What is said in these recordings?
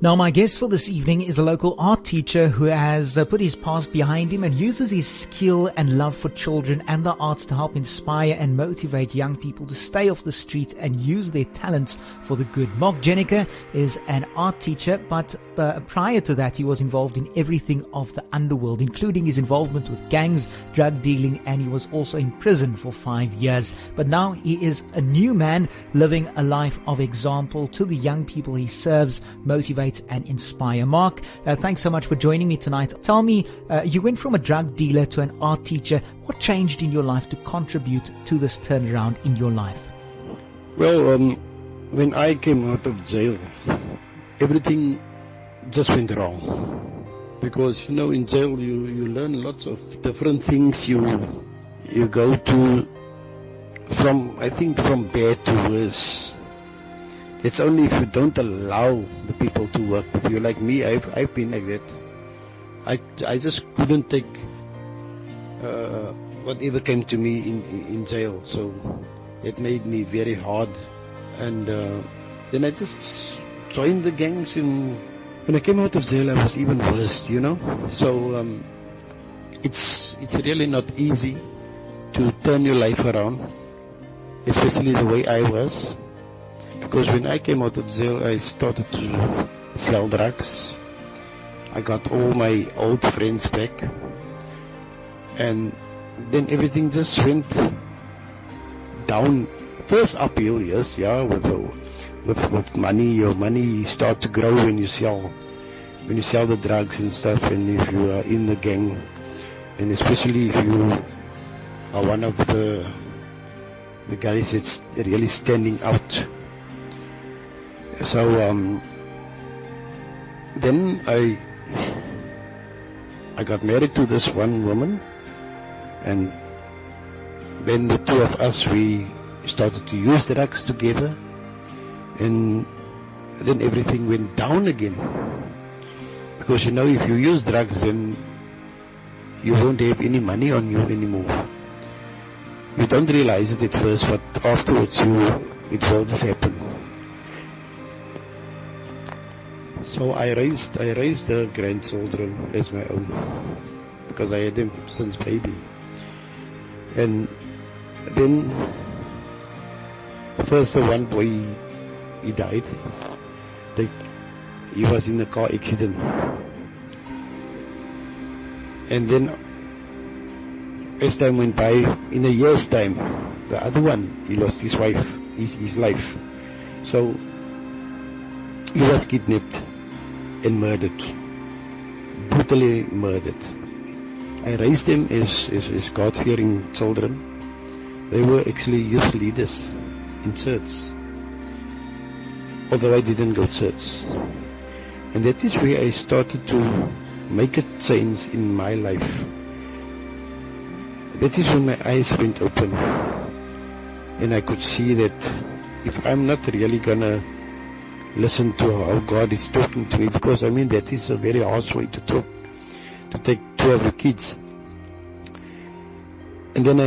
Now, my guest for this evening is a local art teacher who has put his past behind him and uses his skill and love for children and the arts to help inspire and motivate young people to stay off the street and use their talents for the good. Mark Jenneker is an art teacher, but prior to that, he was involved in everything of the underworld, including his involvement with gangs, drug dealing, and he was also in prison for 5 years. But now he is a new man living a life of example to the young people he serves, motivates and inspire. Mark, thanks so much for joining me tonight. Tell me, you went from a drug dealer to an art teacher. What changed in your life to contribute to this turnaround in your life? Well, when I came out of jail, everything just went wrong. Because, in jail you learn lots of different things. You go to, from bad to worse. It's only if you don't allow the people to work with you. Like me, I've been like that. I just couldn't take whatever came to me in jail. So it made me very hard. And then I just joined the gangs. And when I came out of jail, I was even worse, So it's really not easy to turn your life around, especially the way I was. Because when I came out of jail, I started to sell drugs. I got all my old friends back. And then everything just went down. First uphill, yes, with money. Your money start to grow when you sell the drugs and stuff, and if you are in the gang, and especially if you are one of the guys that's really standing out. So then I got married to this one woman, and then the two of us, we started to use drugs together, and then everything went down again. Because if you use drugs, then you won't have any money on you anymore. You don't realize it at first, but afterwards it will just happen. So I raised the grandchildren as my own, because I had them since baby. And then first the one boy, he died. He was in a car accident. And then as time went by, in a year's time, the other one, he lost his wife, his life. So he was kidnapped and murdered, brutally murdered. I raised them as God-fearing children. They were actually youth leaders in church, although I didn't go to church. And that is where I started to make a change in my life. That is when my eyes went open, and I could see that if I'm not really gonna listen to how God is talking to me, because that is a very harsh way to talk, to take care of the kids. And then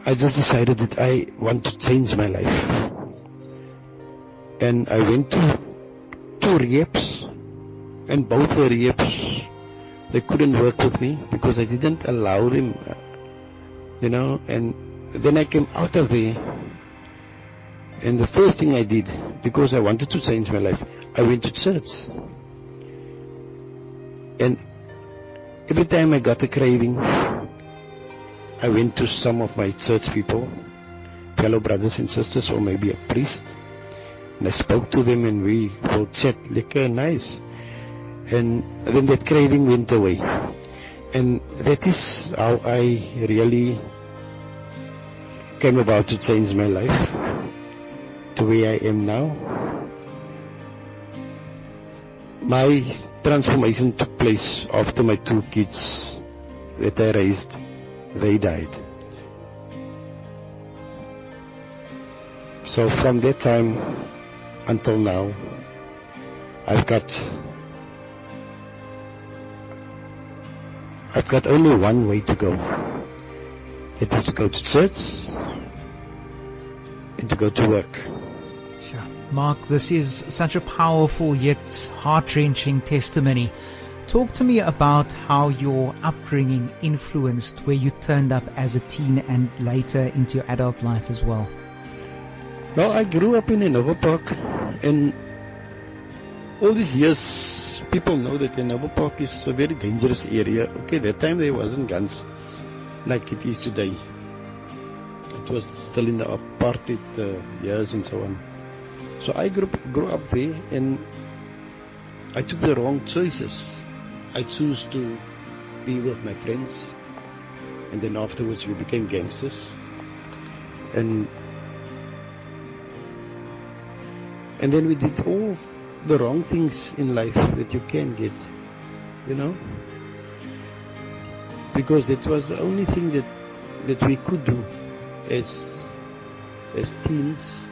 I just decided that I want to change my life. And I went to 2 rehabs, and both the rehabs, they couldn't work with me because I didn't allow them, and then I came out of there. And the first thing I did, because I wanted to change my life, I went to church. And every time I got a craving, I went to some of my church people, fellow brothers and sisters, or maybe a priest, and I spoke to them, and we will chat lekker nice. And then that craving went away. And that is how I really came about to change my life to where I am now. My transformation took place after my 2 kids that I raised, they died. So from that time until now, I've got only one way to go. It is to go to church and to go to work. Sure. Mark, this is such a powerful yet heart-wrenching testimony. Talk to me about how your upbringing influenced where you turned up as a teen and later into your adult life as well. Well, I grew up in Hanover Park, and all these years, people know that Hanover Park is a very dangerous area. Okay, that time there wasn't guns like it is today. It was still in the apartheid years and so on. So I grew up there, and I took the wrong choices. I chose to be with my friends, and then afterwards we became gangsters. And then we did all the wrong things in life that you can get, you know, because it was the only thing that we could do as teens,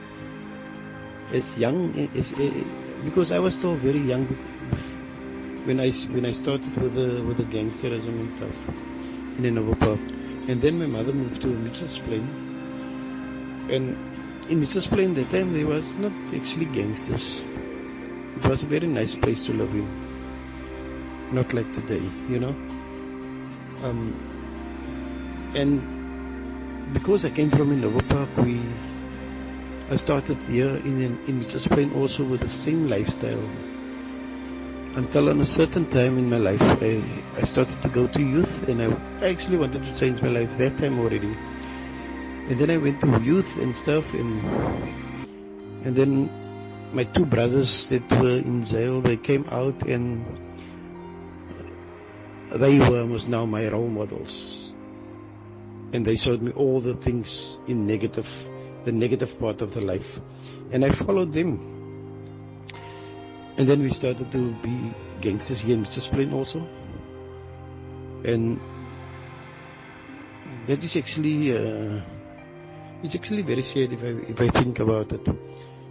as young, because I was still very young when I started with the gangsterism and stuff in Hanover Park. And then my mother moved to Mitchells Plain, and in Mitchells Plain that time there was not actually gangsters. It was a very nice place to live in, not like today, you know. And because I came from Hanover Park, I started here in Mitchells Plain also with the same lifestyle. Until on a certain time in my life, I started to go to youth, and I actually wanted to change my life that time already. And then I went to youth and stuff, and then my two brothers that were in jail, they came out, and they were almost now my role models. And they showed me all the things in the negative part of the life. And I followed them. And then we started to be gangsters here in Mitchells Plain also. And that is actually, it's actually very sad if I think about it.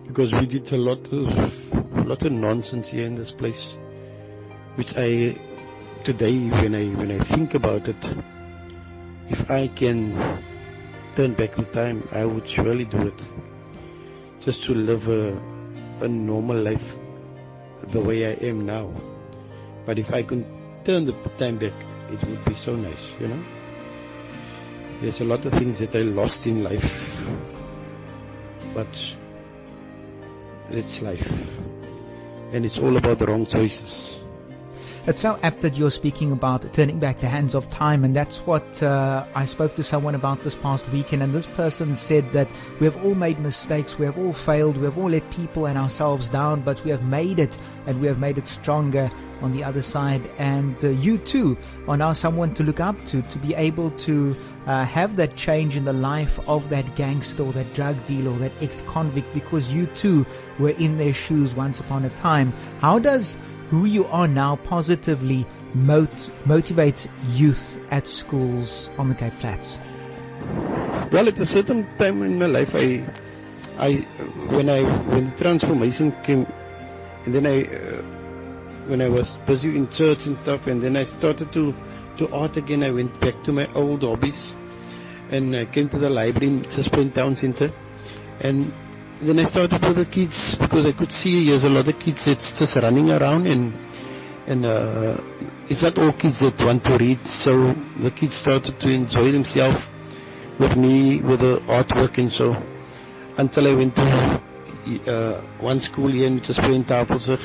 Because we did a lot of nonsense here in this place. Which today when I think about it, if I can turn back the time, I would surely do it. Just to live a normal life the way I am now. But if I could turn the time back, it would be so nice, you know. There's a lot of things that I lost in life, but it's life, and it's all about the wrong choices. It's so apt that you're speaking about turning back the hands of time, and that's what I spoke to someone about this past weekend, and this person said that we have all made mistakes, we have all failed, we have all let people and ourselves down, but we have made it, and we have made it stronger on the other side. And you too are now someone to look up to be able to have that change in the life of that gangster or that drug dealer or that ex-convict, because you too were in their shoes once upon a time. How does who you are now positively motivate youth at schools on the Cape Flats? Well, at a certain time in my life, when the transformation came, and then when I was busy in church and stuff, and then I started to art again, I went back to my old hobbies, and I came to the library in Mitchells Plain Town Centre, and then I started with the kids, because I could see there's a lot of kids that's just running around, and it's not all kids that want to read, so the kids started to enjoy themselves with me, with the artwork and so, until I went to one school here in Mitchells Plain, Tafelsig,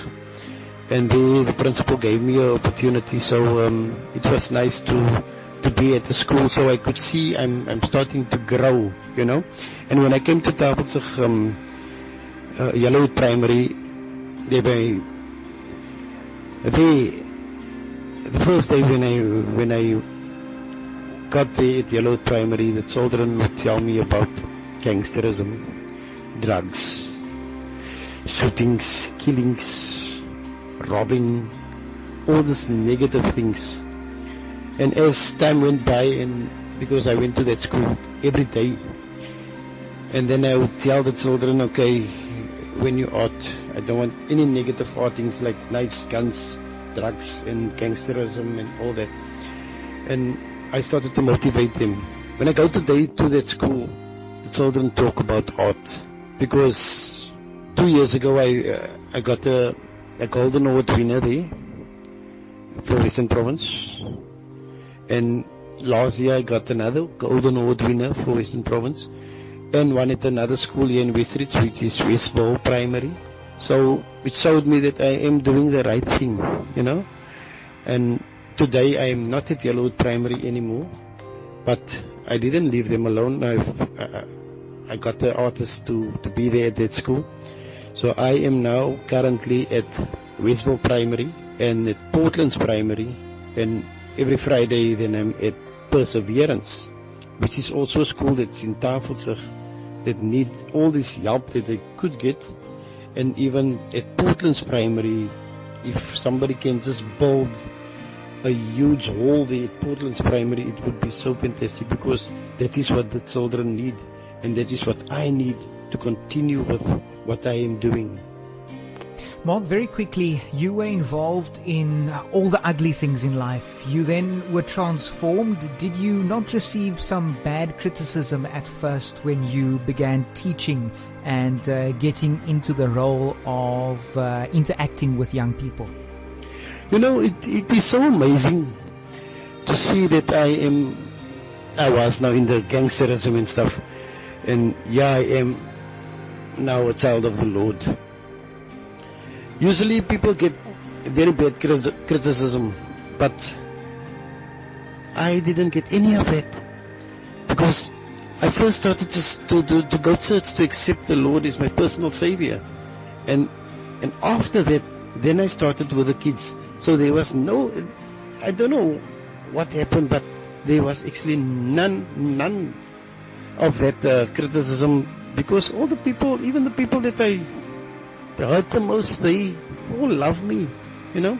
and the principal gave me an opportunity, so it was nice to be at the school, so I could see I'm starting to grow, you know. And when I came to Tafelsig, Yellowwood Primary, the first day when I got there at Yellowwood Primary, the children would tell me about gangsterism, drugs, shootings, killings, robbing, all these negative things. And as time went by, and because I went to that school every day, and then I would tell the children, okay, when you art, I don't want any negative artings like knives, guns, drugs, and gangsterism and all that. And I started to motivate them. When I go today to that school, the children talk about art, because 2 years ago, I got a Golden Award winner there for Western Province. And last year I got another Golden Award winner for Western Province. And one at another school here in Westridge, which is Westbow Primary. So it showed me that I am doing the right thing, you know. And today I am not at Yellowwood Primary anymore. But I didn't leave them alone. I got the artists to be there at that school. So I am now currently at Westbow Primary and at Portlands Primary. And every Friday then I'm at Perseverance, which is also a school that's in Tafelsig that need all this help that they could get. And even at Portlands Primary, if somebody can just build a huge hall there at Portlands Primary, it would be so fantastic, because that is what the children need, and that is what I need to continue with what I am doing. Mark, very quickly, you were involved in all the ugly things in life. You then were transformed. Did you not receive some bad criticism at first when you began teaching and getting into the role of interacting with young people? You know, it is so amazing to see that I was now in the gangsterism and stuff. And yeah, I am now a child of the Lord. Usually people get very bad criticism, but I didn't get any of that, because I first started to go to church, to accept the Lord as my personal Savior. And after that, then I started with the kids. So there was no, I don't know what happened, but there was actually none of that criticism, because all the people, even the people that I hurt the most, they all love me, you know.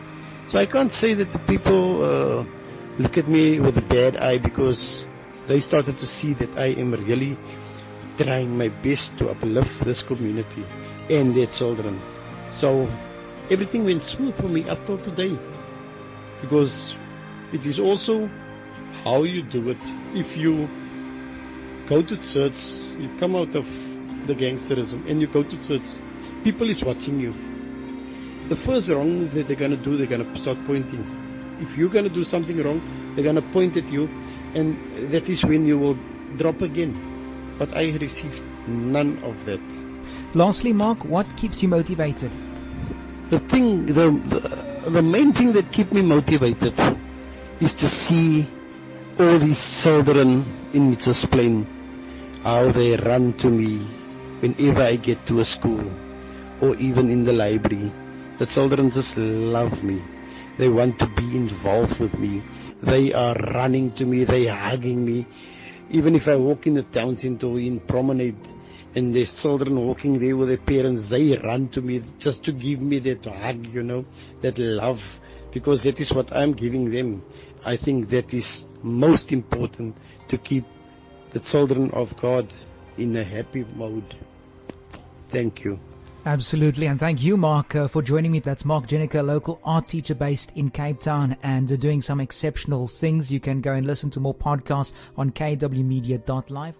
So I can't say that the people look at me with a bad eye, because they started to see that I am really trying my best to uplift this community and their children. So everything went smooth for me up till today, because it is also how you do it. If you go to church, you come out of the gangsterism and you go to church, people is watching you. The first wrong that they're going to do, they're going to start pointing. If you're going to do something wrong, they're going to point at you, and that is when you will drop again. But I received none of that. Lastly, Mark, what keeps you motivated? The main thing that keeps me motivated is to see all these children in Mitchell's Plain, how they run to me whenever I get to a school, or even in the library. The children just love me. They want to be involved with me. They are running to me, they are hugging me. Even if I walk in the town center or in Promenade, and there's children walking there with their parents, they run to me just to give me that hug, you know, that love, because that is what I'm giving them. I think that is most important, to keep the children of God in a happy mode. Thank you. Absolutely, and thank you, Mark, for joining me. That's Mark Jenniker, local art teacher based in Cape Town, and doing some exceptional things. You can go and listen to more podcasts on kwmedia.live.